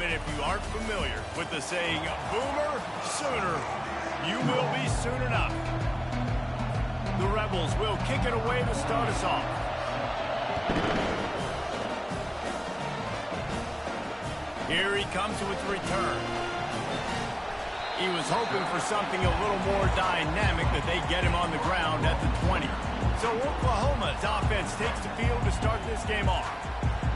And if you aren't familiar with the saying, boomer, sooner, you will be soon enough. The Rebels will kick it away to start us off. Here he comes with the return. He was hoping for something a little more dynamic, that they get him on the ground at the 20. So Oklahoma's offense takes the field to start this game off.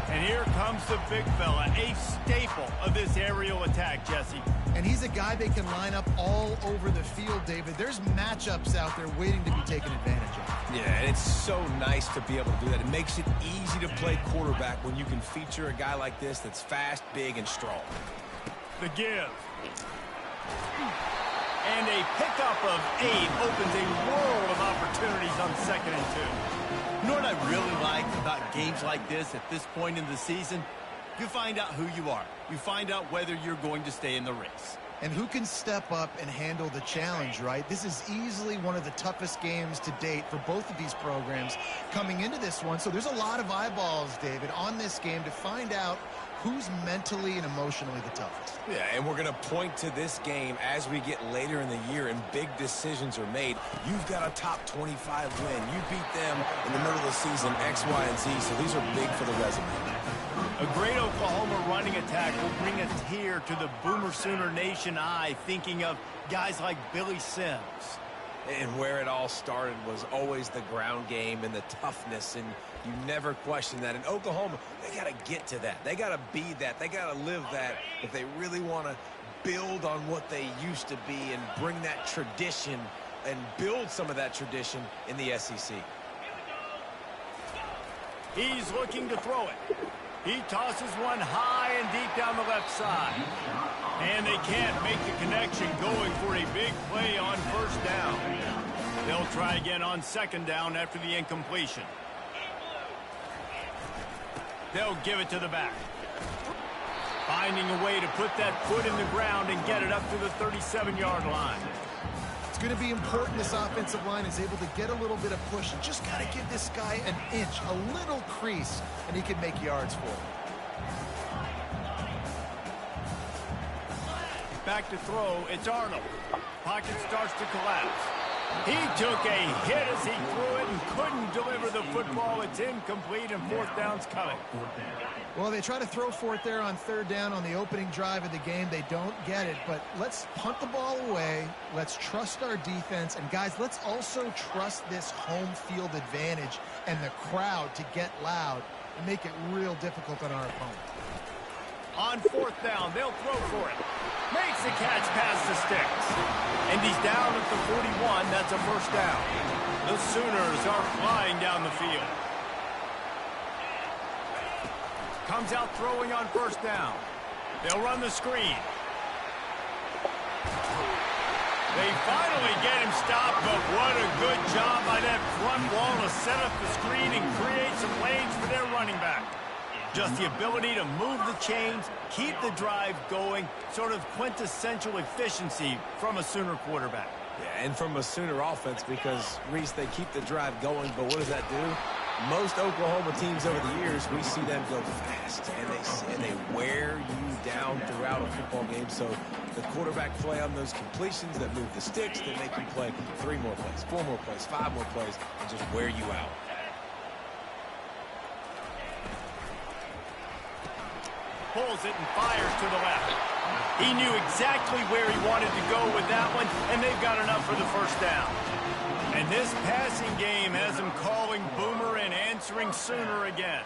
And here comes the big fella, a staple of this aerial attack, Jesse. And he's a guy they can line up all over the field, David. There's matchups out there waiting to be taken advantage of. Yeah, and it's so nice to be able to do that. It makes it easy to play quarterback when you can feature a guy like this that's fast, big, and strong. The give. And a pickup of 8 opens a world of opportunities on 2nd and 2. You know what I really like about games like this at this point in the season? You find out who you are. You find out whether you're going to stay in the race. And who can step up and handle the challenge, right? This is easily one of the toughest games to date for both of these programs coming into this one. So there's a lot of eyeballs, David, on this game to find out who's mentally and emotionally the toughest. Yeah, and we're going to point to this game as we get later in the year and big decisions are made. You've got a top 25 win. You beat them in the middle of the season, X, Y, and Z, so these are big for the resume. A great Oklahoma running attack will bring a tear to the Boomer Sooner Nation eye, thinking of guys like Billy Sims. And where it all started was always the ground game and the toughness, and you never question that. In Oklahoma, they got to get to that. They got to be that. They got to live that if they really want to build on what they used to be and bring that tradition and build some of that tradition in the SEC. He's looking to throw it. He tosses one high and deep down the left side. And they can't make the connection, going for a big play on 1st down. They'll try again on 2nd down after the incompletion. They'll give it to the back. Finding a way to put that foot in the ground and get it up to the 37-yard line. It's going to be important this offensive line is able to get a little bit of push. You just got to give this guy an inch, a little crease, and he can make yards for it. Back to throw, it's Arnold. Pocket starts to collapse. He took a hit as he threw it and couldn't deliver the football. It's incomplete, and 4th down's coming. Well, they try to throw for it there on 3rd down on the opening drive of the game. They don't get it, but let's punt the ball away. Let's trust our defense. And, guys, let's also trust this home field advantage and the crowd to get loud and make it real difficult on our opponent. On 4th down, they'll throw for it. Makes the catch past the sticks. And he's down at the 41. That's a 1st down. The Sooners are flying down the field. Comes out throwing on 1st down. They'll run the screen. They finally get him stopped, but what a good job by that front wall to set up the screen and create some lanes for their running back. Just the ability to move the chains, keep the drive going, sort of quintessential efficiency from a Sooner quarterback. Yeah, and from a Sooner offense, because, Reese, they keep the drive going, but what does that do? Most Oklahoma teams over the years, we see them go fast, and they wear you down throughout a football game. So the quarterback play on those completions that move the sticks, that make you play 3 more plays, 4 more plays, 5 more plays, and just wear you out. Pulls it and fires to the left. He knew exactly where he wanted to go with that one, and they've got enough for the 1st down. And this passing game has them calling Boomer and answering Sooner again.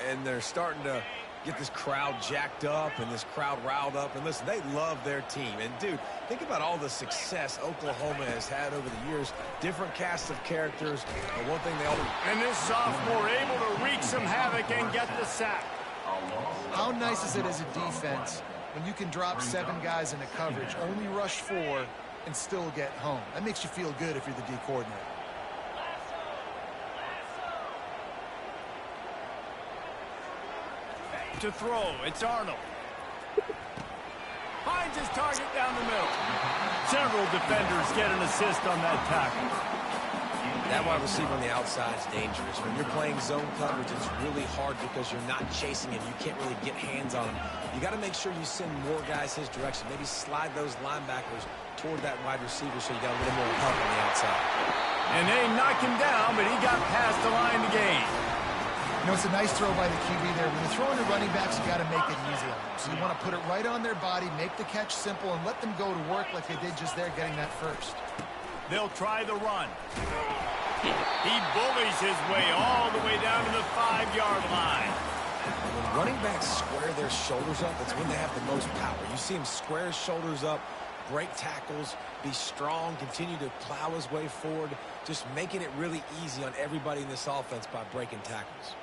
And they're starting to get this crowd jacked up and this crowd riled up. And listen, they love their team. And, dude, think about all the success Oklahoma has had over the years. Different casts of characters. But one thing they always... And this sophomore able to wreak some havoc and get the sack. How nice is it as a defense when you can drop 7 guys into coverage, only rush 4, and still get home? That makes you feel good if you're the D coordinator. To throw, it's Arnold. Finds his target down the middle. Several defenders get an assist on that tackle. That wide receiver on the outside is dangerous. When you're playing zone coverage, it's really hard because you're not chasing him. You can't really get hands on him. You got to make sure you send more guys his direction. Maybe slide those linebackers toward that wide receiver so you got a little more help on the outside. And they knock him down, but he got past the line to gain. You know, it's a nice throw by the QB there. When you're throwing to running backs, you got to make it easy on them. So you want to put it right on their body, make the catch simple, and let them go to work like they did just there getting that first. They'll try the run. He bullies his way all the way down to the 5-yard line. When running backs square their shoulders up, that's when they have the most power. You see him square his shoulders up, break tackles, be strong, continue to plow his way forward, just making it really easy on everybody in this offense by breaking tackles.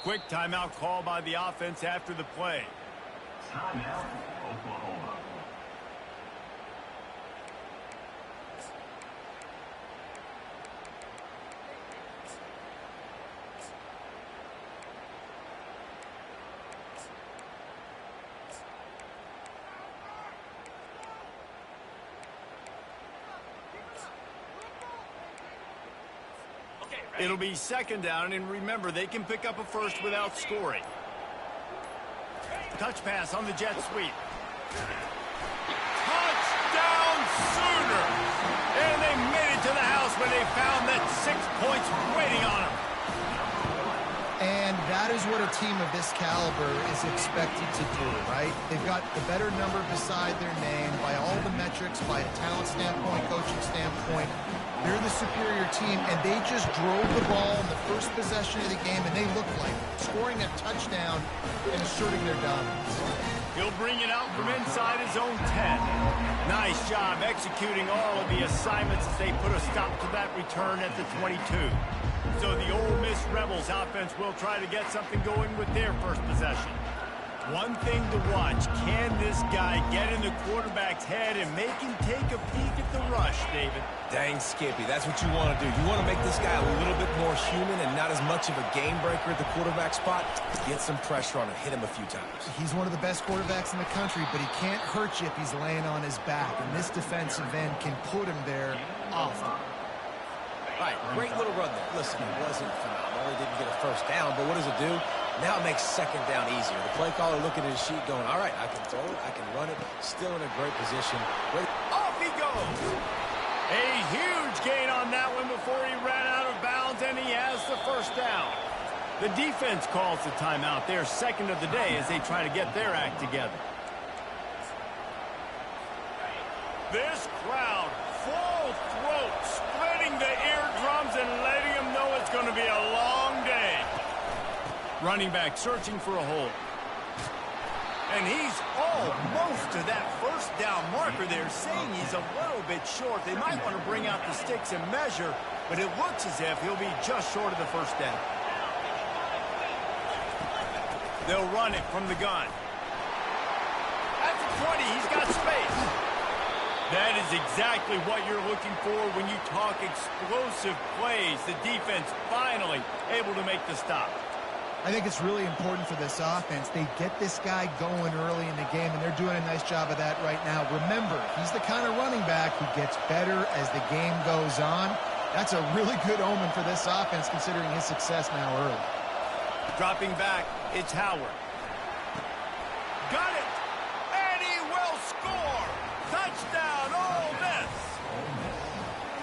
Quick timeout call by the offense after the play. Timeout, Oklahoma. It'll be second down, and remember, they can pick up a first without scoring. Touch pass on the jet sweep. Touchdown Sooners! And they made it to the house when they found that 6 points waiting on them. And that is what a team of this caliber is expected to do, right? They've got the better number beside their name by all the metrics, by a talent standpoint, coaching standpoint. They're the superior team, and they just drove the ball in the first possession of the game, and they look like scoring a touchdown and asserting their dominance. He'll bring it out from inside his own 10. Nice job executing all of the assignments as they put a stop to that return at the 22. So the Ole Miss Rebels offense will try to get something going with their first possession. One thing to watch, can this guy get in the quarterback's head and make him take a peek at the rush, David? Dang, Skippy, that's what you want to do. You want to make this guy a little bit more human and not as much of a game breaker at the quarterback spot. Get some pressure on him, hit him a few times. He's one of the best quarterbacks in the country, but he can't hurt you if he's laying on his back, and this defensive end can put him there often. All right, great little run there. Listen, it wasn't phenomenal. He didn't get a first down, but what does it do? Now it makes second down easier. The play caller looking at his sheet going, all right, I can throw it, I can run it. Still in a great position. Off he goes. A huge gain on that one before he ran out of bounds, and he has the first down. The defense calls the timeout. Their second of the day as they try to get their act together. This crowd, full throat, splitting the eardrums and letting them know it's going to be a long day. Running back searching for a hole. And he's almost to that first down marker there, saying he's a little bit short. They might want to bring out the sticks and measure, but it looks as if he'll be just short of the first down. They'll run it from the gun. At the 20, he's got space. That is exactly what you're looking for when you talk explosive plays. The defense finally able to make the stop. I think it's really important for this offense. They get this guy going early in the game, and they're doing a nice job of that right now. Remember, he's the kind of running back who gets better as the game goes on. That's a really good omen for this offense, considering his success now early. Dropping back, it's Howard. Got it! And he will score! Touchdown, Ole Miss!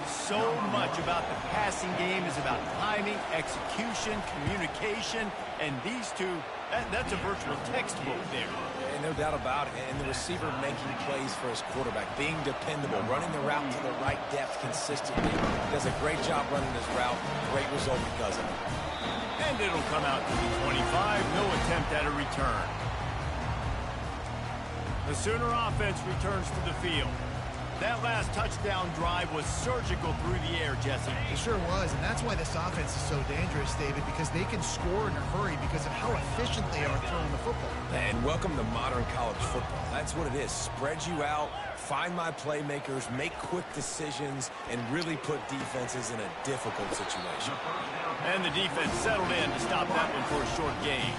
So much about the passing game is about timing, execution, communication, and these two, that's a virtual textbook there. And no doubt about it. And the receiver making plays for his quarterback, being dependable, running the route to the right depth consistently. Does a great job running his route. Great result because of it. And it'll come out to the 25. No attempt at a return. The Sooner offense returns to the field. That last touchdown drive was surgical through the air, Jesse. It sure was, and that's why this offense is so dangerous, David, because they can score in a hurry because of how efficient they are throwing the football. And welcome to modern college football. That's what it is. Spread you out, find my playmakers, make quick decisions, and really put defenses in a difficult situation. And the defense settled in to stop that one for a short gain.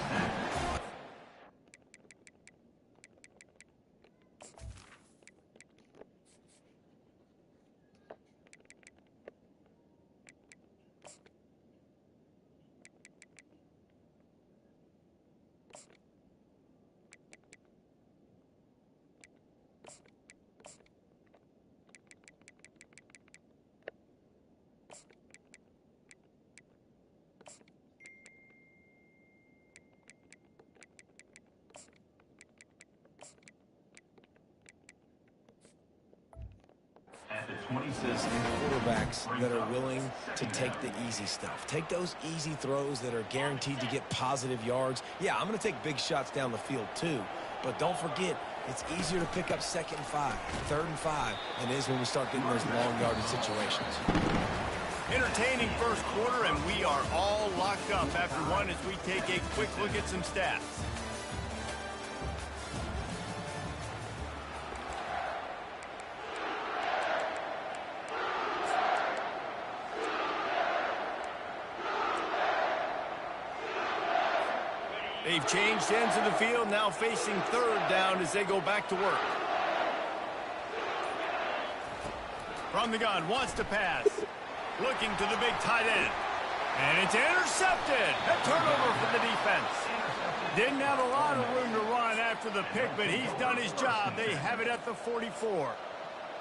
Quarterbacks that are willing to take the easy stuff. Take those easy throws that are guaranteed to get positive yards. Yeah, I'm going to take big shots down the field too, but don't forget, it's easier to pick up 2nd and 5, 3rd and 5 than it is when we start getting those long yardage situations. Entertaining first quarter, and we are all locked up after one as we take a quick look at some stats. They've changed ends of the field, now facing 3rd down as they go back to work. From the gun, wants to pass. Looking to the big tight end. And it's intercepted. A turnover for the defense. Didn't have a lot of room to run after the pick, but he's done his job. They have it at the 44.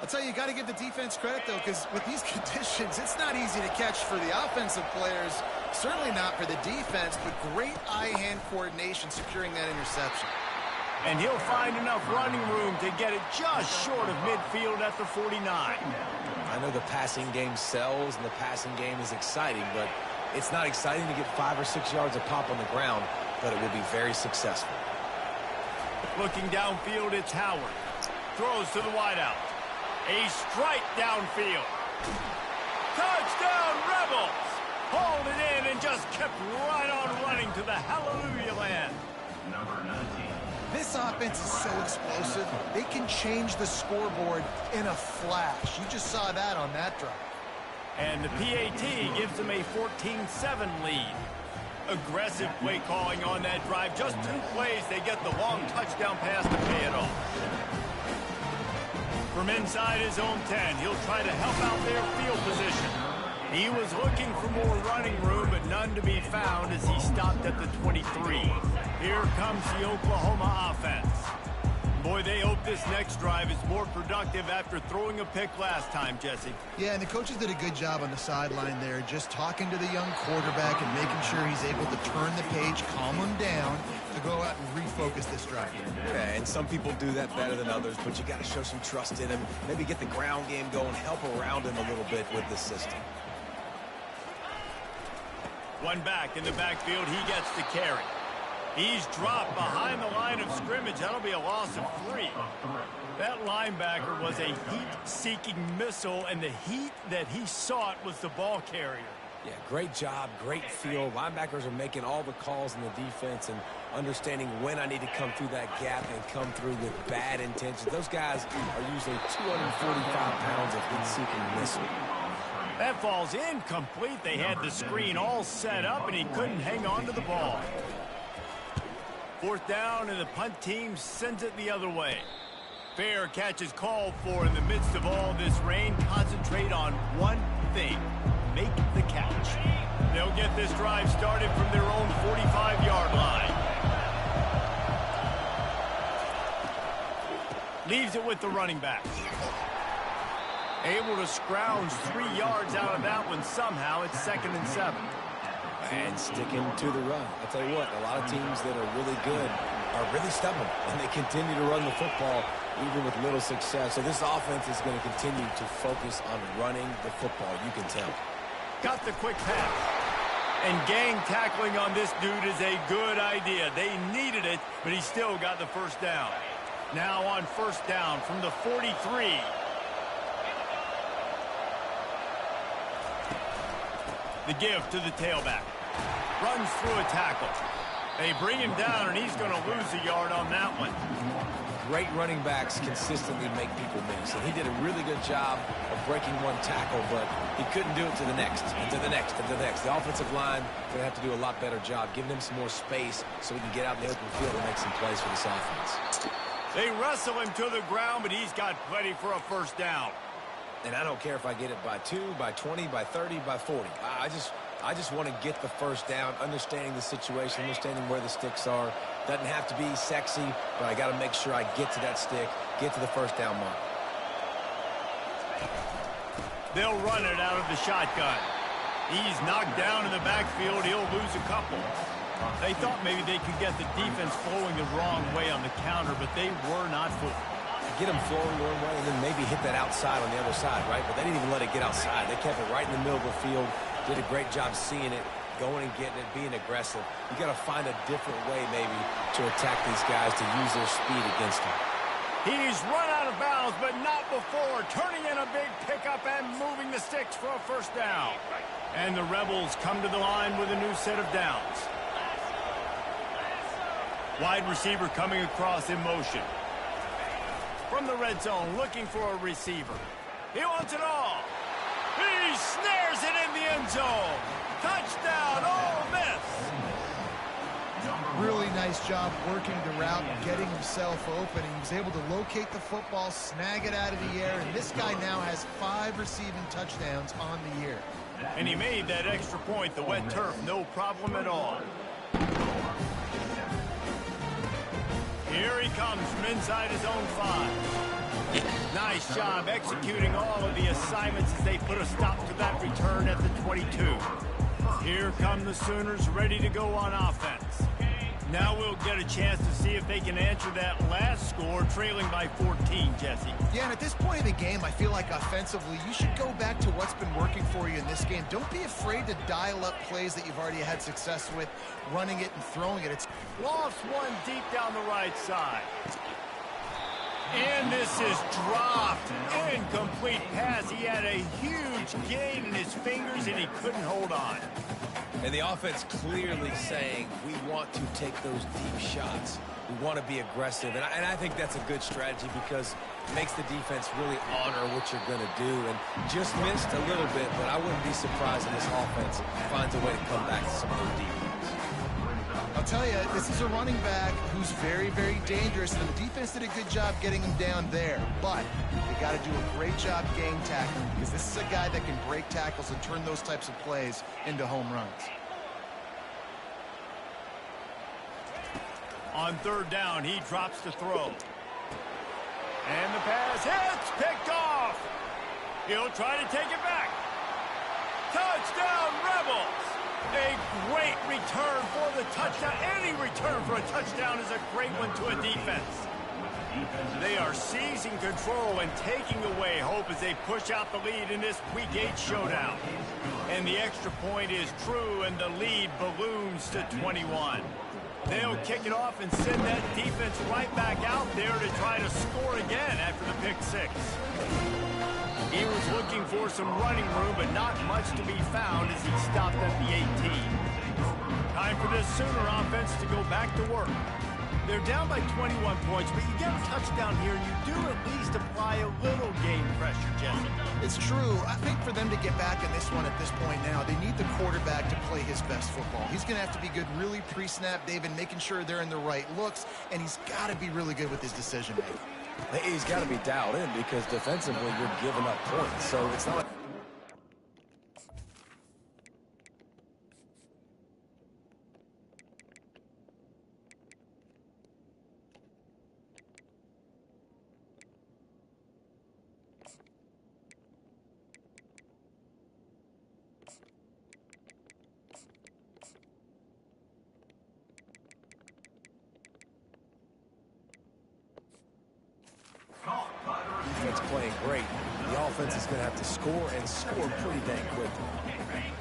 I'll tell you got to give the defense credit, though, because with these conditions, it's not easy to catch for the offensive players. Certainly not for the defense, but great eye-hand coordination securing that interception. And he'll find enough running room to get it just short of midfield at the 49. I know the passing game sells and the passing game is exciting, but it's not exciting to get 5 or 6 yards of pop on the ground, but it will be very successful. Looking downfield, it's Howard. Throws to the wideout. A strike downfield. Touchdown, Rebels! Hauled it in and just kept right on running to the hallelujah land. Number 19. This offense is so explosive, they can change the scoreboard in a flash. You just saw that on that drive. And the PAT gives them a 14-7 lead. Aggressive play calling on that drive. Just 2 plays, they get the long touchdown pass to pay it off. From inside his own 10, he'll try to help out their field position. He was looking for more running room, but none to be found as he stopped at the 23. Here comes the Oklahoma offense. Boy, they hope this next drive is more productive after throwing a pick last time, Jesse. Yeah, and the coaches did a good job on the sideline there, just talking to the young quarterback and making sure he's able to turn the page, calm him down, to go out and refocus this drive. Yeah, and some people do that better than others, but you got to show some trust in him, maybe get the ground game going, help around him a little bit with the system. One back in the backfield, he gets the carry. He's dropped behind the line of scrimmage. That'll be a loss of 3. That linebacker was a heat-seeking missile, and the heat that he sought was the ball carrier. Yeah, great job, great feel. Linebackers are making all the calls in the defense and understanding when I need to come through that gap and come through with bad intentions. Those guys are usually 245 pounds of heat-seeking missile. That falls incomplete. They had the screen all set up, and he couldn't hang on to the ball. 4th down, and the punt team sends it the other way. Fair catch is called for in the midst of all this rain. Concentrate on one thing. Make the catch. They'll get this drive started from their own 45-yard line. Leaves it with the running back. Able to scrounge 3 yards out of that one somehow. It's 2nd and 7. And sticking to the run. I'll tell you what, a lot of teams that are really good are really stubborn, and they continue to run the football even with little success. So this offense is going to continue to focus on running the football, you can tell. Got the quick pass. And gang tackling on this dude is a good idea. They needed it, but he still got the 1st down. Now on 1st down from the 43. The give to the tailback. Runs through a tackle. They bring him down, and he's going to lose a yard on that one. Great running backs consistently make people miss. And he did a really good job of breaking one tackle, but he couldn't do it to the next, and to the next, and to the next. The offensive line going to have to do a lot better job, giving him some more space so he can get out in the open field and make some plays for this offense. They wrestle him to the ground, but he's got plenty for a first down. And I don't care if I get it by 2, by 20, by 30, by 40. I just want to get the first down, understanding the situation, understanding where the sticks are. Doesn't have to be sexy, but I got to make sure I get to that stick, get to the first down mark. They'll run it out of the shotgun. He's knocked down in the backfield. He'll lose a couple. They thought maybe they could get the defense flowing the wrong way on the counter, but they were not fooled. Get them flowing one way and then maybe hit that outside on the other side, right? But they didn't even let it get outside. They kept it right in the middle of the field. Did a great job seeing it, going and getting it, being aggressive. You got to find a different way maybe to attack these guys to use their speed against them. He's run out of bounds, but not before. Turning in a big pickup and moving the sticks for a first down. And the Rebels come to the line with a new set of downs. Wide receiver coming across in motion. From the red zone, looking for a receiver. He wants it all. He snares it in the end zone. Touchdown, Ole Miss. Really nice job working the route and getting himself open. He was able to locate the football, snag it out of the air, and this guy now has 5 receiving touchdowns on the year. And he made that extra point, the wet turf, no problem at all. Here he comes from inside his own 5. Nice job executing all of the assignments as they put a stop to that return at the 22. Here come the Sooners ready to go on offense. Now we'll get a chance to see if they can answer that last score, trailing by 14, Jesse. Yeah, and at this point in the game, I feel like offensively, you should go back to what's been working for you in this game. Don't be afraid to dial up plays that you've already had success with, running it and throwing it. It's lost one deep down the right side. And this is dropped. Incomplete pass. He had a huge gain in his fingers, and he couldn't hold on. And the offense clearly saying, we want to take those deep shots. We want to be aggressive. And I think that's a good strategy because it makes the defense really honor what you're going to do. And just missed a little bit, but I wouldn't be surprised if this offense finds a way to come back to some of those deep ones. I'll tell you, this is a running back who's very, very dangerous, and the defense did a good job getting him down there. But they got to do a great job game tackling because this is a guy that can break tackles and turn those types of plays into home runs. On third down, he drops the throw. And the pass hits, picked off. He'll try to take it back. Touchdown, Rebels! A great return for the touchdown. Any return for a touchdown is a great one to a defense. They are seizing control and taking away hope as they push out the lead in this Week 8 showdown. And the extra point is true, and the lead balloons to 21. They'll kick it off and send that defense right back out there to try to score again after the pick 6. He was looking for some running room, but not much to be found as he stopped at the 18. Time for this Sooner offense to go back to work. They're down by 21 points, but you get a touchdown here, and you do at least apply a little game pressure, Jesse. It's true. I think for them to get back in this one at this point now, they need the quarterback to play his best football. He's going to have to be good really pre-snap, David, making sure they're in the right looks, and he's got to be really good with his decision-making. He's got to be dialed in because defensively you're giving up points. So it's not like defense playing great. The offense is going to have to score and score pretty dang quickly.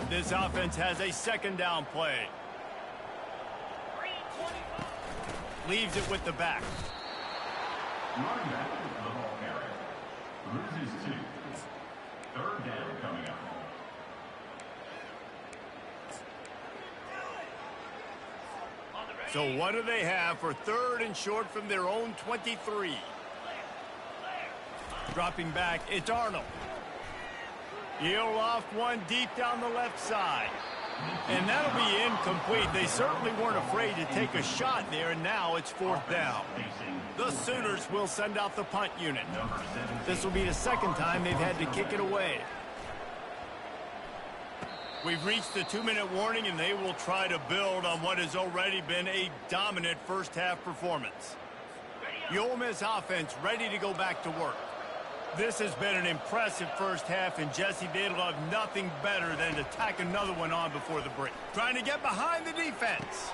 This offense has a second down play. Leaves it with the back. Running back to the ball carrier. Loses 2. Third down coming up. So what do they have for 3rd and short from their own 23? Dropping back, it's Arnold. He'll loft one deep down the left side. And that'll be incomplete. They certainly weren't afraid to take a shot there, and now it's 4th down. The Sooners will send out the punt unit. This will be the 2nd time they've had to kick it away. We've reached the 2-minute warning, and they will try to build on what has already been a dominant first-half performance. The Ole Miss offense ready to go back to work. This has been an impressive first half, and Jesse, they'd love nothing better than to tack another one on before the break. Trying to get behind the defense.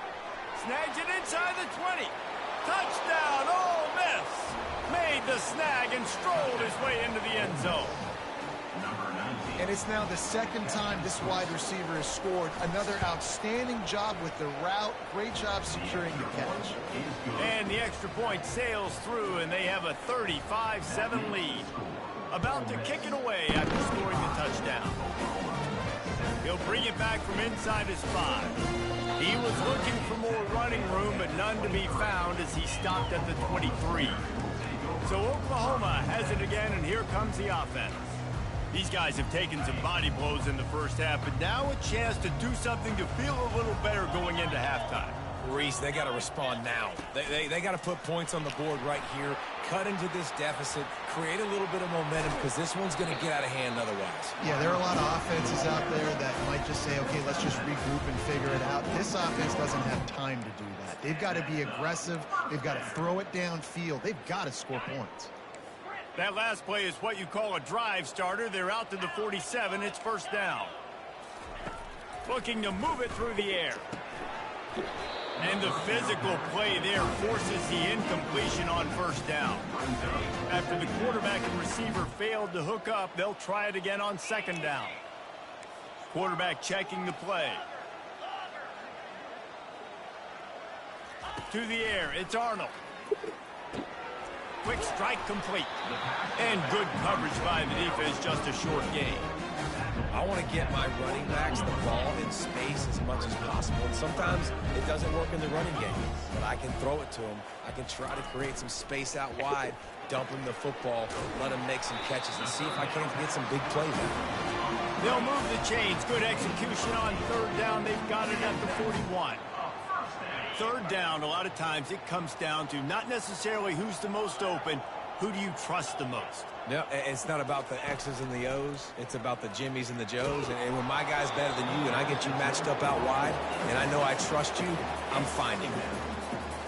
Snags it inside the 20. Touchdown, Ole Miss! Made the snag and strolled his way into the end zone. And it's now the 2nd time this wide receiver has scored. Another outstanding job with the route. Great job securing the catch. And the extra point sails through, and they have a 35-7 lead. About to kick it away after scoring the touchdown. He'll bring it back from inside his 5. He was looking for more running room, but none to be found as he stopped at the 23. So Oklahoma has it again, and here comes the offense. These guys have taken some body blows in the first half, but now a chance to do something to feel a little better going into halftime. Reese, they got to respond now. They got to put points on the board right here, cut into this deficit, create a little bit of momentum, because this one's going to get out of hand otherwise. Yeah, there are a lot of offenses out there that might just say, okay, let's just regroup and figure it out. This offense doesn't have time to do that. They've got to be aggressive. They've got to throw it downfield. They've got to score points. That last play is what you call a drive starter. They're out to the 47. It's 1st down. Looking to move it through the air. And the physical play there forces the incompletion on 1st down. After the quarterback and receiver failed to hook up, they'll try it again on 2nd down. Quarterback checking the play. To the air, it's Arnold. Quick strike complete. And good coverage by the defense, just a short gain. I want to get my running backs the ball in space as much as possible. And sometimes it doesn't work in the running game, but I can throw it to them. I can try to create some space out wide, dump him the football, let him make some catches, and see if I can't get some big plays out. They'll move the chains. Good execution on 3rd down. They've got it at the 41. 3rd down, a lot of times it comes down to not necessarily who's the most open, who do you trust the most? No, it's not about the X's and the O's. It's about the Jimmies and the Joes. And when my guy's better than you and I get you matched up out wide and I know I trust you, I'm finding that.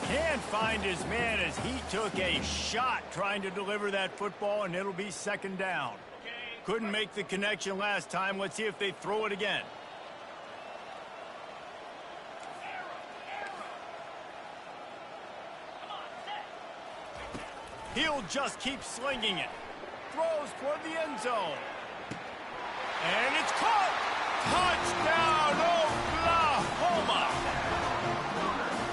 Can't find his man as he took a shot trying to deliver that football, and it'll be 2nd down. Couldn't make the connection last time. Let's see if they throw it again. He'll just keep slinging it. Throws toward the end zone. And it's caught. Touchdown, Oklahoma.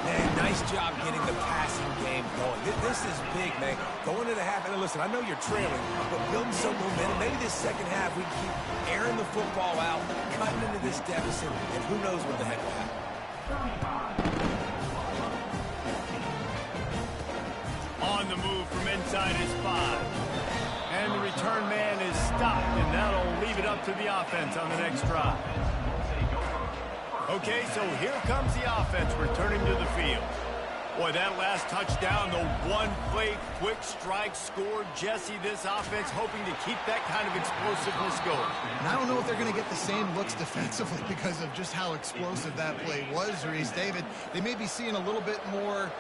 Man, nice job getting the passing game going. This is big, man. Going into the half, and listen, I know you're trailing, but building some momentum. Maybe this 2nd half we keep airing the football out, cutting into this deficit, and who knows what the heck will happen. On the move from inside his 5. And the return man is stopped, and that'll leave it up to the offense on the next drive. Okay, so here comes the offense returning to the field. Boy, that last touchdown, the one-play quick strike scored. Jesse, this offense hoping to keep that kind of explosiveness going. And I don't know if they're going to get the same looks defensively because of just how explosive that play was, Reese. David, they may be seeing a little bit more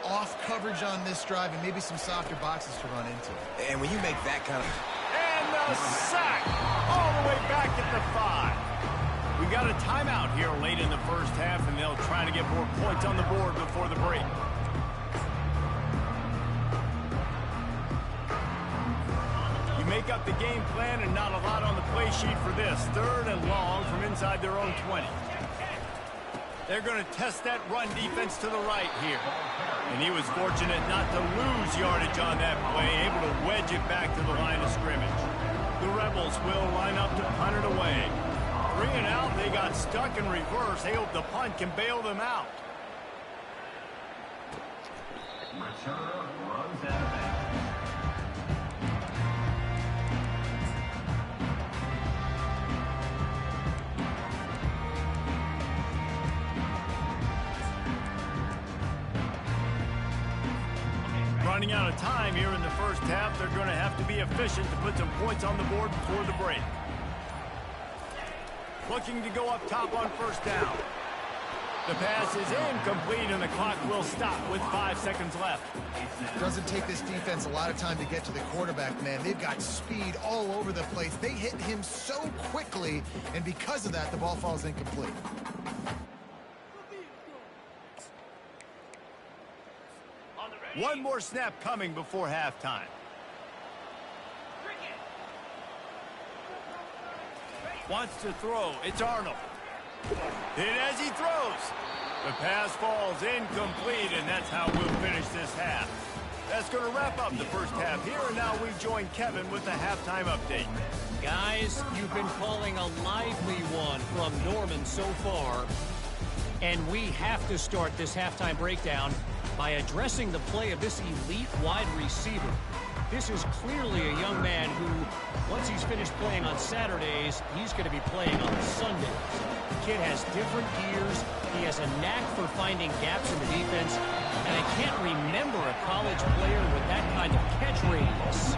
off coverage on this drive and maybe some softer boxes to run into. And when you make that kind of... And the sack all the way back at the 5. We got a timeout here late in the first half, and they'll try to get more points on the board before the break. You make up the game plan and not a lot on the play sheet for this. 3rd and long from inside their own 20. They're going to test that run defense to the right here. And he was fortunate not to lose yardage on that play, able to wedge it back to the line of scrimmage. The Rebels will line up to punt it away. 3 and out, they got stuck in reverse. They hope the punt can bail them out. Returner runs out of bounds. Running out of time here in the first half. They're going to have to be efficient to put some points on the board before the break. Looking to go up top on first down. The pass is incomplete, and the clock will stop with 5 seconds left. Doesn't take this defense a lot of time to get to the quarterback, man. They've got speed all over the place. They hit him so quickly, and because of that, the ball falls incomplete. One more snap coming before halftime. Wants to throw. It's Arnold. Hit as he throws. The pass falls incomplete, and that's how we'll finish this half. That's going to wrap up the first half here, and now we join Kevin with the halftime update. Guys, you've been calling a lively one from Norman so far, and we have to start this halftime breakdown by addressing the play of this elite wide receiver. This is clearly a young man who, once he's finished playing on Saturdays, he's going to be playing on Sundays. The kid has different gears. He has a knack for finding gaps in the defense, and I can't remember a college player with that kind of catch radius.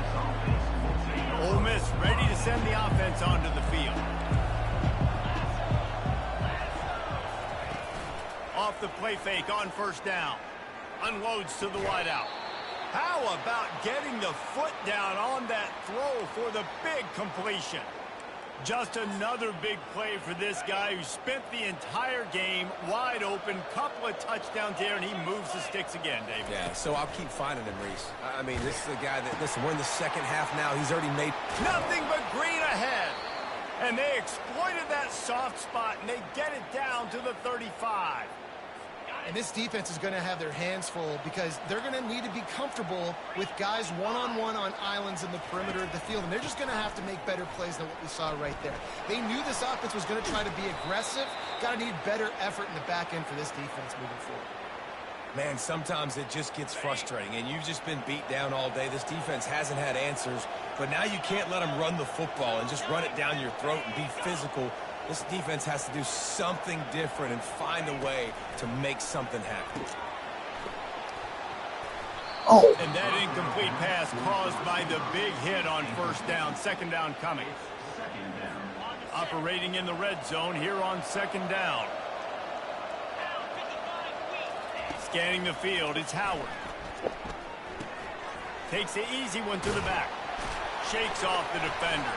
Ole Miss ready to send the offense onto the field. Off the play fake on first down. Unloads to the wideout. How about getting the foot down on that throw for the big completion? Just another big play for this guy who spent the entire game wide open. Couple of touchdowns there, and he moves the sticks again, David. Yeah, so I'll keep finding him, Reese. I mean, this is the guy that, listen, we're in the second half now. He's already made nothing but green ahead. And they exploited that soft spot, and they get it down to the 35. And this defense is going to have their hands full because they're going to need to be comfortable with guys one-on-one on islands in the perimeter of the field. And they're just going to have to make better plays than what we saw right there. They knew this offense was going to try to be aggressive. Got to need better effort in the back end for this defense moving forward. Man, sometimes it just gets frustrating, and you've just been beat down all day. This defense hasn't had answers, but now you can't let them run the football and just run it down your throat and be physical. This defense has to do something different and find a way to make something happen. Oh. And that incomplete pass caused by the big hit on first down. Second down coming. Operating in the red zone here on second down. Scanning the field, it's Howard. Takes the easy one to the back. Shakes off the defender.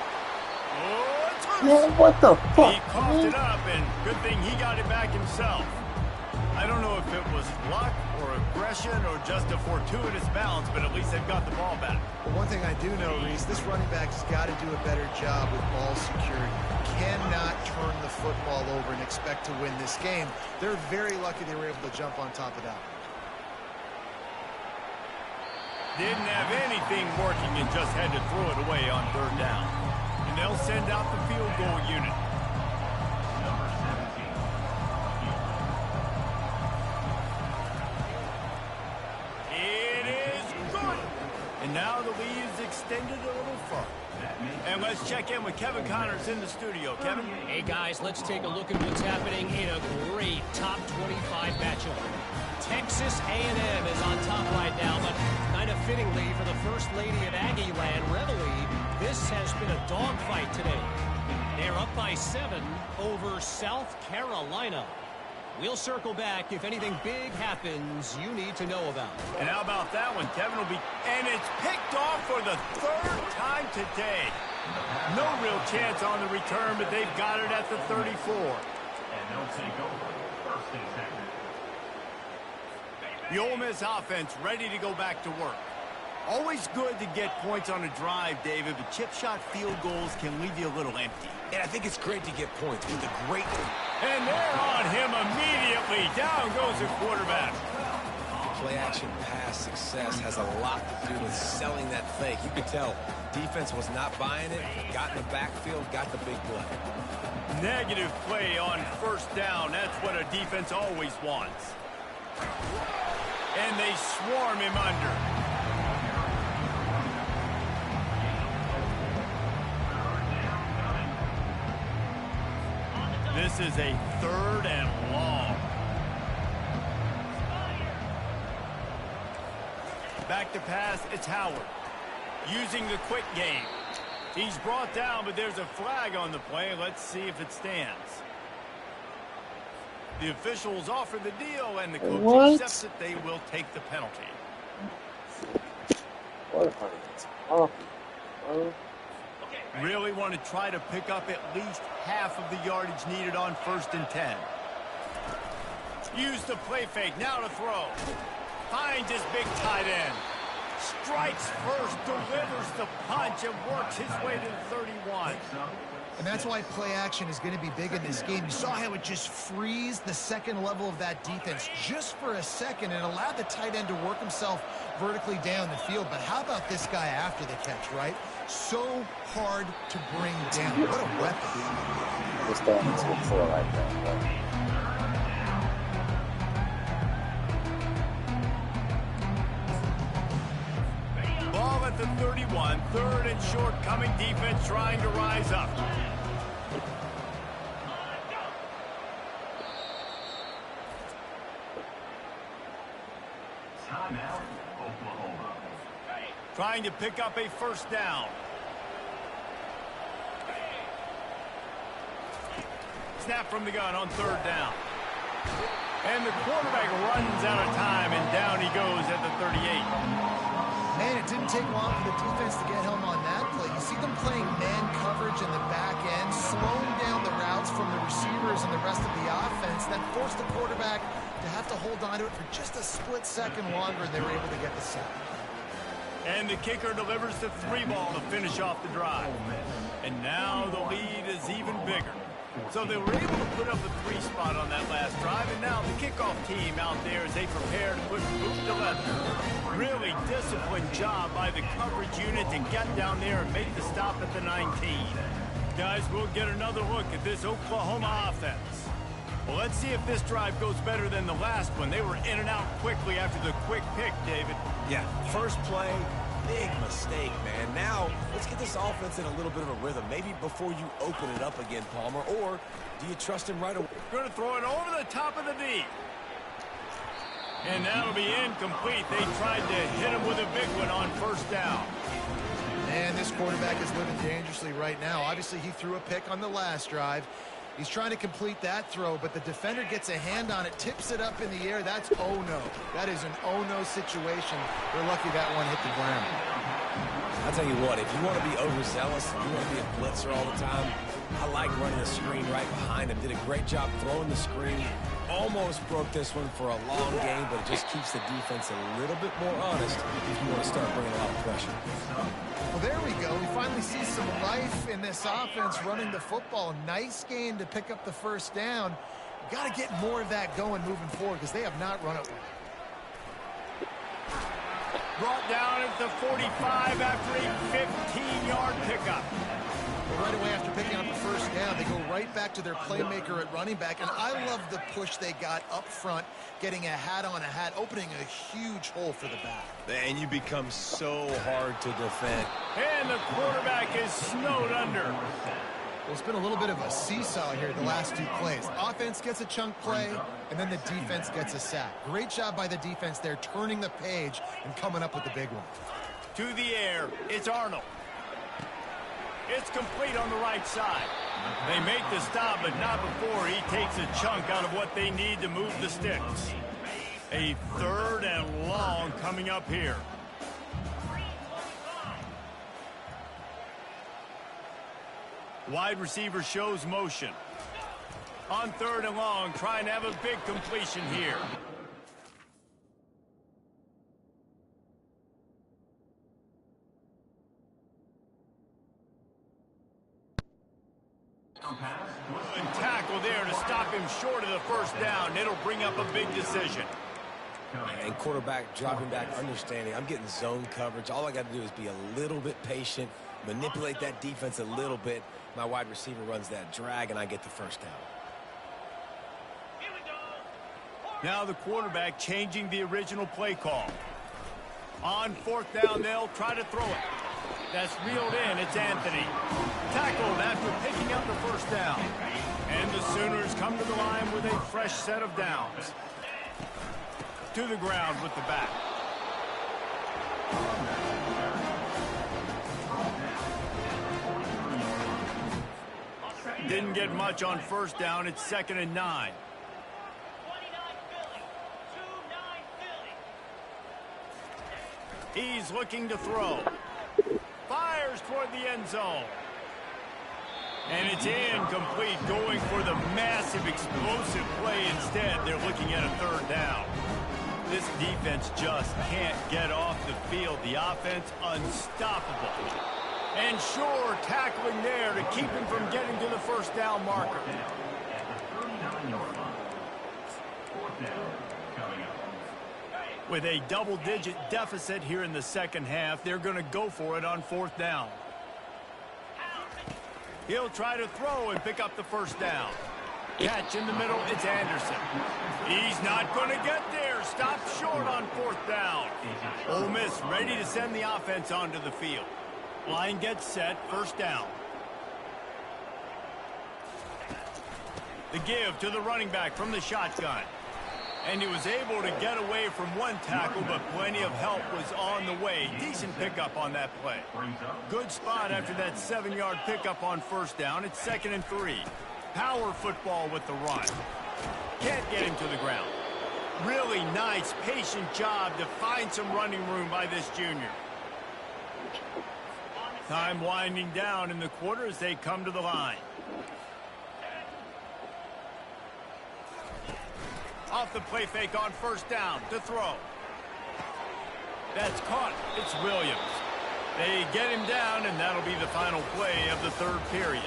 Oh, man, what the fuck? He coughed it up, and good thing he got it back himself. I don't know if it was luck or aggression or just a fortuitous balance, but at least they've got the ball back. But one thing I do know, Reese, this running back has got to do a better job with ball security. Cannot turn the football over and expect to win this game. They're very lucky they were able to jump on top of that. Didn't have anything working and just had to throw it away on third down. And they'll send out the field goal unit. Number 17. It is good. And now the lead is extended a little further. And let's check in with Kevin Connors in the studio. Kevin? Hey, guys, let's take a look at what's happening in a great top 25 matchup. Texas A&M is on top right now, but kind of fittingly for the First Lady of Aggie Land, Reveille, this has been a dogfight today. They're up by 7 over South Carolina. We'll circle back if anything big happens you need to know about. And how about that one? Kevin will be... And it's picked off for the third time today. No real chance on the return, but they've got it at the 34. And they'll take over first and second. The Ole Miss offense ready to go back to work. Always good to get points on a drive, David, but chip shot field goals can leave you a little empty. And I think it's great to get points with a great... And they're on him immediately. Down goes the quarterback. Play action pass success has a lot to do with selling that fake. You could tell defense was not buying it, got in the backfield, got the big play. Negative play on first down. That's what a defense always wants. And they swarm him under. This is a 3rd and long. Back to pass, it's Howard. Using the quick game. He's brought down, but there's a flag on the play. Let's see if it stands. The officials offer the deal, and the coach accepts it. They will take the penalty. Really want to try to pick up at least half of the yardage needed on 1st and 10. Use the play fake. Now to throw. Finds his big tight end. Strikes first, delivers the punch, and works his way to the 31. And that's why play action is going to be big in this game. You saw how it just frees the second level of that defense just for a second and allowed the tight end to work himself vertically down the field. But how about this guy after the catch, right? So hard to bring down. What a weapon. This guy needs to look for like that. Ball at the 31, 3rd and short, coming defense trying to rise up. Timeout, Oklahoma. Trying to pick up a 1st down. Snap from the gun on 3rd down. And the quarterback runs out of time, and down he goes at the 38. Man, it didn't take long for the defense to get home on that play. You see them playing man coverage in the back end, slowing down the routes from the receivers and the rest of the offense, that forced the quarterback to have to hold on to it for just a split second longer, and they were able to get the sack. And the kicker delivers the 3-ball to finish off the drive. And now the lead is even bigger. So they were able to put up a 3 spot on that last drive, and now the kickoff team out there as they prepare to put boot to leather. Really disciplined job by the coverage unit to get down there and make the stop at the 19. Guys, we'll get another look at this Oklahoma offense. Well, let's see if this drive goes better than the last one. They were in and out quickly after the quick pick, David. Yeah, first play, big mistake, man. Now, let's get this offense in a little bit of a rhythm. Maybe before you open it up again, Palmer, or do you trust him right away? Going to throw it over the top of the knee. And that'll be incomplete. They tried to hit him with a big one on 1st down. Man, this quarterback is living dangerously right now. Obviously, he threw a pick on the last drive. He's trying to complete that throw, but the defender gets a hand on it, tips it up in the air. That's oh-no. That is an oh-no situation. They're lucky that one hit the ground. I'll tell you what, if you want to be overzealous, if you want to be a blitzer all the time, I like running the screen right behind him. Did a great job throwing the screen. Almost broke this one for a long game, but it just keeps the defense a little bit more honest if you want to start bringing a lot of pressure. Well, there we go. We finally see some life in this offense running the football. Nice game to pick up the 1st down. Got to get more of that going moving forward because they have not run it well. Brought down at the 45 after a 15-yard pickup. Right away after picking up the 1st down, they go right back to their playmaker at running back. And I love the push they got up front, getting a hat on a hat, opening a huge hole for the back. And you become so hard to defend. And the quarterback is snowed under. Well, it's been a little bit of a seesaw here the last 2 plays. Offense gets a chunk play, and then the defense gets a sack. Great job by the defense there, turning the page and coming up with the big one. To the air, it's Arnold. It's complete on the right side. They make the stop, but not before he takes a chunk out of what they need to move the sticks. A 3rd and long coming up here. Wide receiver shows motion. On 3rd and long, trying to have a big completion here. And tackle there to stop him short of the 1st down. It'll bring up a big decision. And quarterback dropping back, understanding I'm getting zone coverage. All I got to do is be a little bit patient, manipulate that defense a little bit. My wide receiver runs that drag, and I get the 1st down. Now the quarterback changing the original play call. On fourth down, they'll try to throw it. That's reeled in. It's Anthony. Tackled after picking up the first down. And the Sooners come to the line with a fresh set of downs. To the ground with the back. Didn't get much on first down. It's 2nd and 9. He's looking to throw. Fires toward the end zone. And it's incomplete, going for the massive explosive play instead. They're looking at a 3rd down. This defense just can't get off the field. The offense unstoppable. And sure, tackling there to keep him from getting to the first down marker. With a double-digit deficit here in the second half, they're going to go for it on 4th down. He'll try to throw and pick up the first down. Catch in the middle, it's Anderson. He's not going to get there. Stopped short on 4th down. Ole Miss ready to send the offense onto the field. Line gets set, 1st down. The give to the running back from the shotgun. And he was able to get away from one tackle, but plenty of help was on the way. Decent pickup on that play. Good spot after that 7-yard pickup on 1st down. It's 2nd and 3. Power football with the run. Can't get him to the ground. Really nice, patient job to find some running room by this junior. Time winding down in the quarter as they come to the line. Off the play fake on 1st down to throw. That's caught. It's Williams. They get him down, and that'll be the final play of the 3rd period.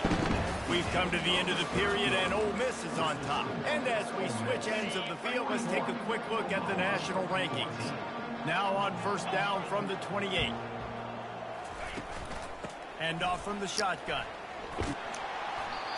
We've come to the end of the period, and Ole Miss is on top. And as we switch ends of the field, let's take a quick look at the national rankings. Now on 1st down from the 28. And off from the shotgun.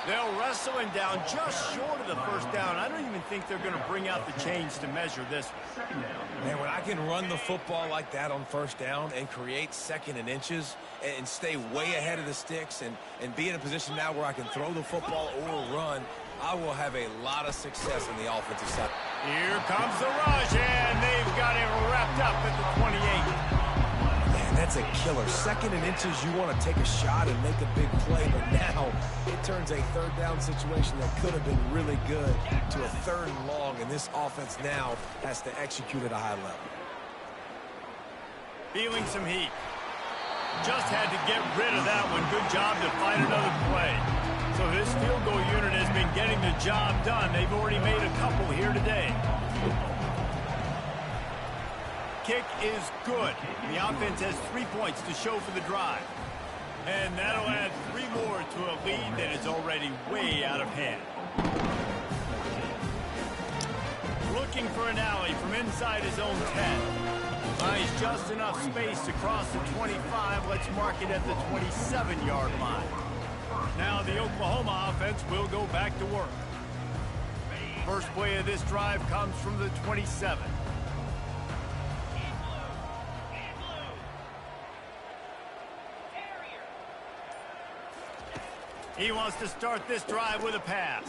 They'll wrestle him down just short of the 1st down. I don't even think they're going to bring out the chains to measure this one. Man, when I can run the football like that on 1st down and create 2nd and inches and stay way ahead of the sticks and be in a position now where I can throw the football or run, I will have a lot of success on the offensive side. Here comes the rush, and they've got it wrapped up at the 28. That's a killer. 2nd and inches, you want to take a shot and make a big play, but now it turns a 3rd down situation that could have been really good to a 3rd and long, and this offense now has to execute at a high level. Feeling some heat. Just had to get rid of that one. Good job to find another play. So this field goal unit has been getting the job done. They've already made a couple here today. Kick is good. The offense has 3 points to show for the drive. And that'll add 3 more to a lead that is already way out of hand. Looking for an alley from inside his own 10. Finds just enough space to cross the 25. Let's mark it at the 27-yard line. Now the Oklahoma offense will go back to work. First play of this drive comes from the 27. He wants to start this drive with a pass.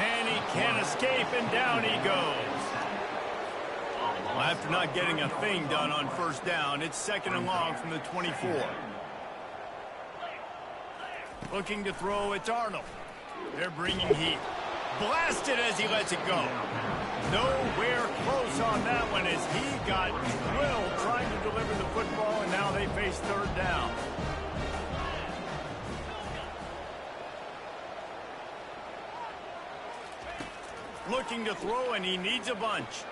And he can't escape, and down he goes. Well, after not getting a thing done on 1st down, it's 2nd and long from the 24. Looking to throw, it's Arnold. They're bringing heat. Blasted as he lets it go. Nowhere close on that one as he got drilled trying to deliver the football, and now they face 3rd down. Looking to throw, and he needs a bunch.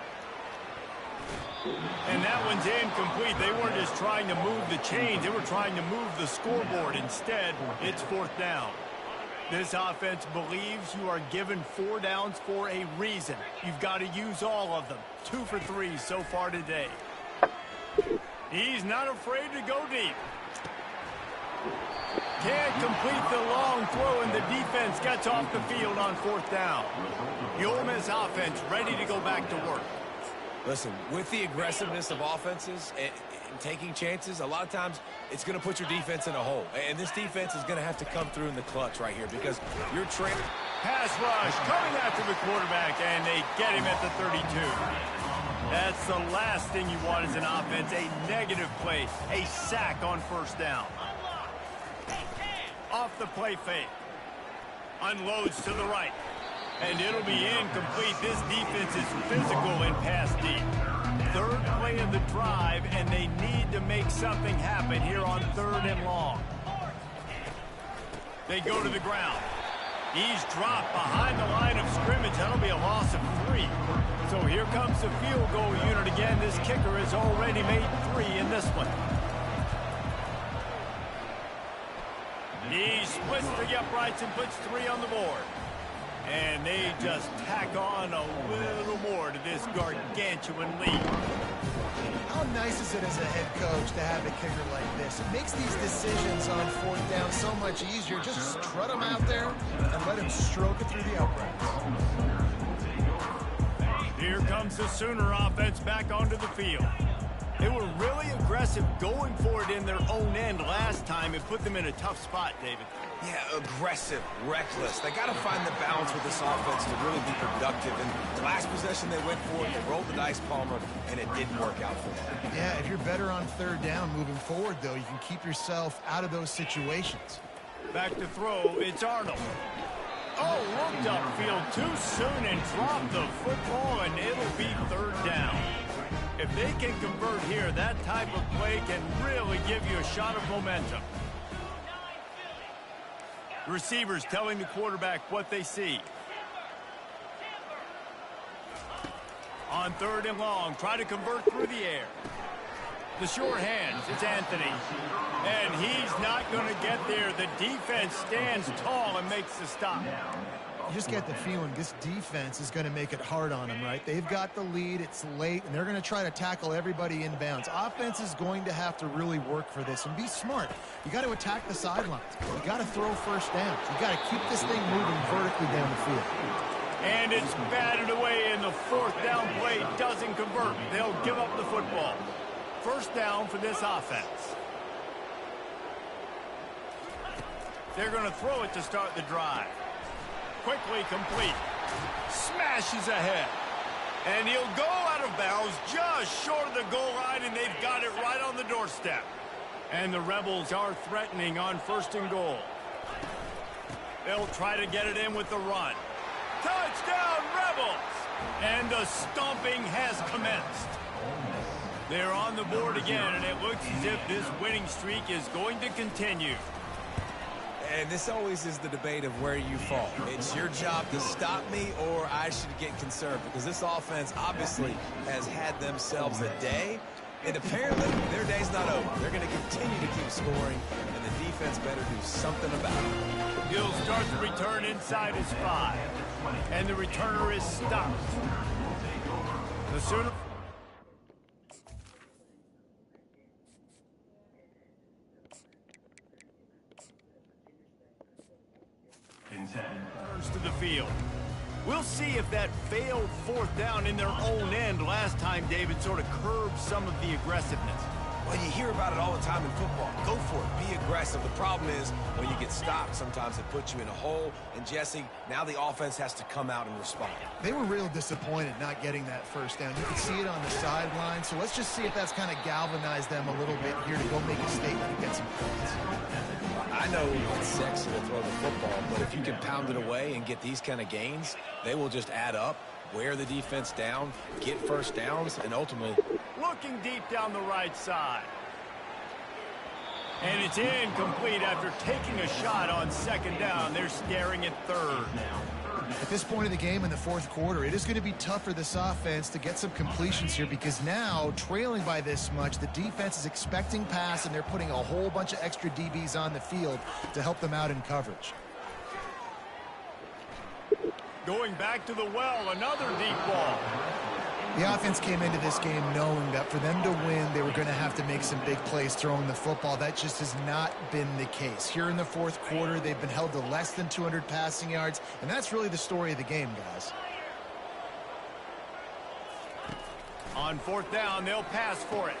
And that one's incomplete. They weren't just trying to move the chains. They were trying to move the scoreboard. Instead, it's 4th down. This offense believes you are given 4 downs for a reason. You've got to use all of them. 2 for 3 so far today. He's not afraid to go deep. Can't complete the long throw, and the defense gets off the field on 4th down. The Ole Miss offense ready to go back to work. Listen, with the aggressiveness of offenses and taking chances, a lot of times it's going to put your defense in a hole. And this defense is going to have to come through in the clutch right here because you're training. Pass rush coming after the quarterback, and they get him at the 32. That's the last thing you want as an offense, a negative play, a sack on 1st down. Off the play fake. Unloads to the right. And it'll be incomplete. This defense is physical and pass deep. 3rd play of the drive, and they need to make something happen here on 3rd and long. They go to the ground. He's dropped behind the line of scrimmage. That'll be a loss of 3. So here comes the field goal unit again. This kicker has already made 3 in this one. He splits the uprights and puts 3 on the board. And they just tack on a little more to this gargantuan lead. How nice is it as a head coach to have a kicker like this? It makes these decisions on 4th down so much easier. Just strut him out there and let him stroke it through the uprights. Here comes the Sooner offense back onto the field. They were really aggressive going for it in their own end last time. It put them in a tough spot, David. Yeah, aggressive, reckless. They got to find the balance with this offense to really be productive. And last possession they went for it, they rolled the dice, Palmer, and it didn't work out for them. Yeah, if you're better on 3rd down moving forward, though, you can keep yourself out of those situations. Back to throw, it's Arnold. Oh, looked upfield too soon and dropped the football, and it'll be 3rd down. If they can convert here, that type of play can really give you a shot of momentum. The receivers telling the quarterback what they see. On 3rd and long, try to convert through the air. The short hands, it's Anthony. And he's not going to get there. The defense stands tall and makes the stop. You just get the feeling this defense is going to make it hard on them, right? They've got the lead, it's late, and they're going to try to tackle everybody inbounds. Offense is going to have to really work for this and be smart. You got to attack the sidelines. You got to throw 1st downs. You got to keep this thing moving vertically down the field. And it's batted away, and the 4th down play doesn't convert. They'll give up the football. 1st down for this offense. They're going to throw it to start the drive. Quickly complete. Smashes ahead. And he'll go out of bounds just short of the goal line, and they've got it right on the doorstep. And the Rebels are threatening on 1st and goal. They'll try to get it in with the run. Touchdown, Rebels! And the stomping has commenced. They're on the board again, and it looks as if this winning streak is going to continue. And this always is the debate of where you fall. It's your job to stop me, or I should get concerned, because this offense obviously has had themselves a day, and apparently their day's not over. They're going to continue to keep scoring, and the defense better do something about it. He'll start the return inside his 5, and the returner is stopped. The Sooner... to the field. We'll see if that failed 4th down in their own end last time, David, sort of curbed some of the aggressiveness. Well, you hear about it all the time in football. Go for it. Be aggressive. The problem is when you get stopped, sometimes it puts you in a hole. And, Jesse, now the offense has to come out and respond. They were real disappointed not getting that 1st down. You could see it on the sideline. So let's just see if that's kind of galvanized them a little bit here to go make a statement and get some points. I know it's sexy to throw the football, but if you can pound it away and get these kind of gains, they will just add up, wear the defense down, get 1st downs, and ultimately... Looking deep down the right side. And it's incomplete after taking a shot on 2nd down. They're staring at 3rd. At this point of the game in the 4th quarter, it is going to be tough for this offense to get some completions here because now, trailing by this much, the defense is expecting pass, and they're putting a whole bunch of extra DBs on the field to help them out in coverage. Going back to the well, another deep ball. The offense came into this game knowing that for them to win, they were going to have to make some big plays throwing the football. That just has not been the case. Here in the fourth quarter, they've been held to less than 200 passing yards, and that's really the story of the game, guys. On fourth down, they'll pass for it.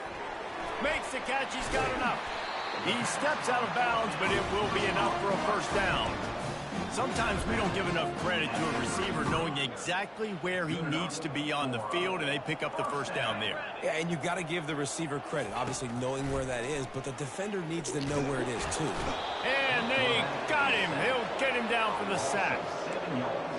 Makes the catch. He's got enough. He steps out of bounds, but it will be enough for a first down. Sometimes we don't give enough credit to a receiver knowing exactly where he needs to be on the field, and they pick up the first down there. Yeah, and you've got to give the receiver credit, obviously knowing where that is, but the defender needs to know where it is too. And they got him. He'll get him down for the sack.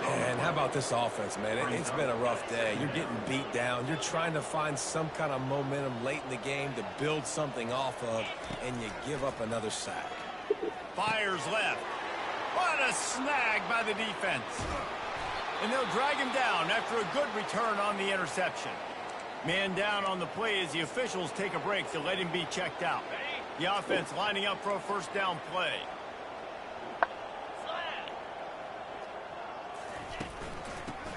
And how about this offense, man? It's been a rough day. You're getting beat down. You're trying to find some kind of momentum late in the game to build something off of, and you give up another sack. Fires left. What a snag by the defense. And they'll drag him down after a good return on the interception. Man down on the play as the officials take a break to let him be checked out. The offense lining up for a first down play.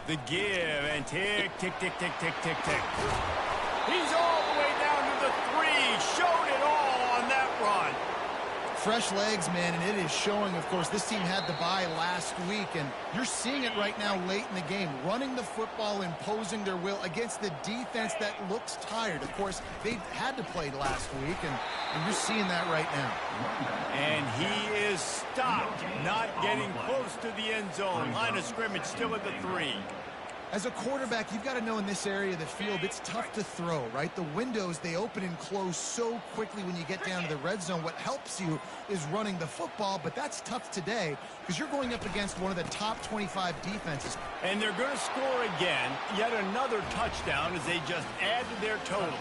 The give and tick, tick, tick, tick, tick, tick, tick. He's all the way down to the 3. Showed it all on that run. Fresh legs, man, and it is showing. Of course, this team had the bye last week, and you're seeing it right now late in the game. Running the football, imposing their will against the defense that looks tired. Of course, they had to play last week, and you're seeing that right now. And he is stopped, not getting close to the end zone. Line of scrimmage still at the 3. As a quarterback, you've got to know in this area of the field, it's tough to throw, right? The windows, they open and close so quickly when you get down to the red zone. What helps you is running the football, but that's tough today because you're going up against one of the top 25 defenses. And they're going to score again, yet another touchdown as they just add to their total.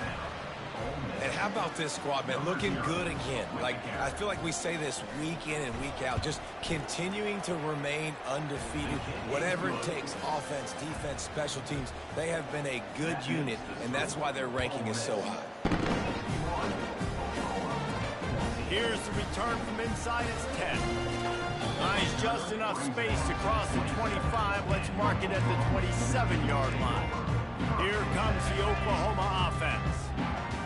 And how about this squad, man? Looking good again. Like, I feel like we say this week in and week out, just continuing to remain undefeated. Whatever it takes, offense, defense, special teams, they have been a good unit, and that's why their ranking is so high. Here's the return from inside. It's 10. Nice, just enough space to cross the 25. Let's mark it at the 27-yard line. Here comes the Oklahoma offense.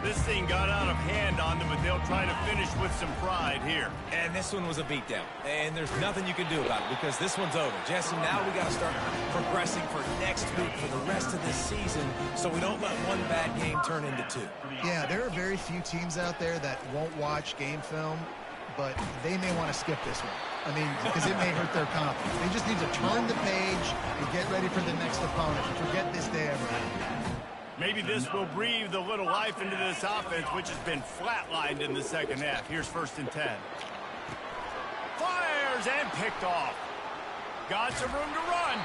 This thing got out of hand on them, but they'll try to finish with some pride here. And this one was a beatdown. And there's nothing you can do about it because this one's over. Jesse, now we got to start progressing for next week for the rest of this season so we don't let one bad game turn into 2. Yeah, there are very few teams out there that won't watch game film, but they may want to skip this one. I mean, because it may hurt their confidence. They just need to turn the page and get ready for the next opponent and forget this day ever happened. Maybe this will breathe a little life into this offense, which has been flatlined in the second half. Here's 1st and 10. Fires and picked off. Got some room to run.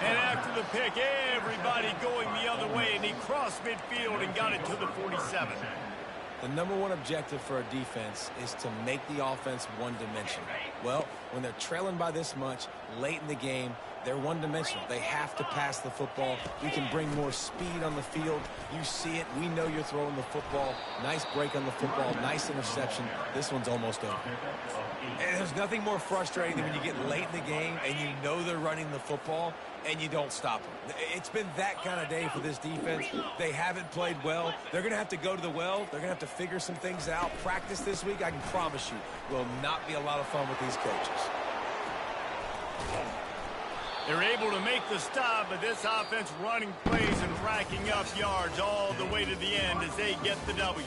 And after the pick, everybody going the other way, and he crossed midfield and got it to the 47. The number one objective for a defense is to make the offense one-dimensional. Well, when they're trailing by this much late in the game, they're one-dimensional. They have to pass the football. We can bring more speed on the field. You see it. We know you're throwing the football. Nice break on the football. Nice interception. This one's almost over. And there's nothing more frustrating than when you get late in the game and you know they're running the football and you don't stop them. It's been that kind of day for this defense. They haven't played well. They're going to have to go to the well. They're going to have to figure some things out. Practice this week, I can promise you, will not be a lot of fun with these coaches. They're able to make the stop, but this offense running plays and racking up yards all the way to the end as they get the W.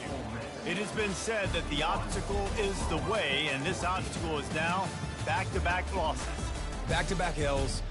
It has been said that the obstacle is the way, and this obstacle is now back-to-back losses. Back-to-back L's.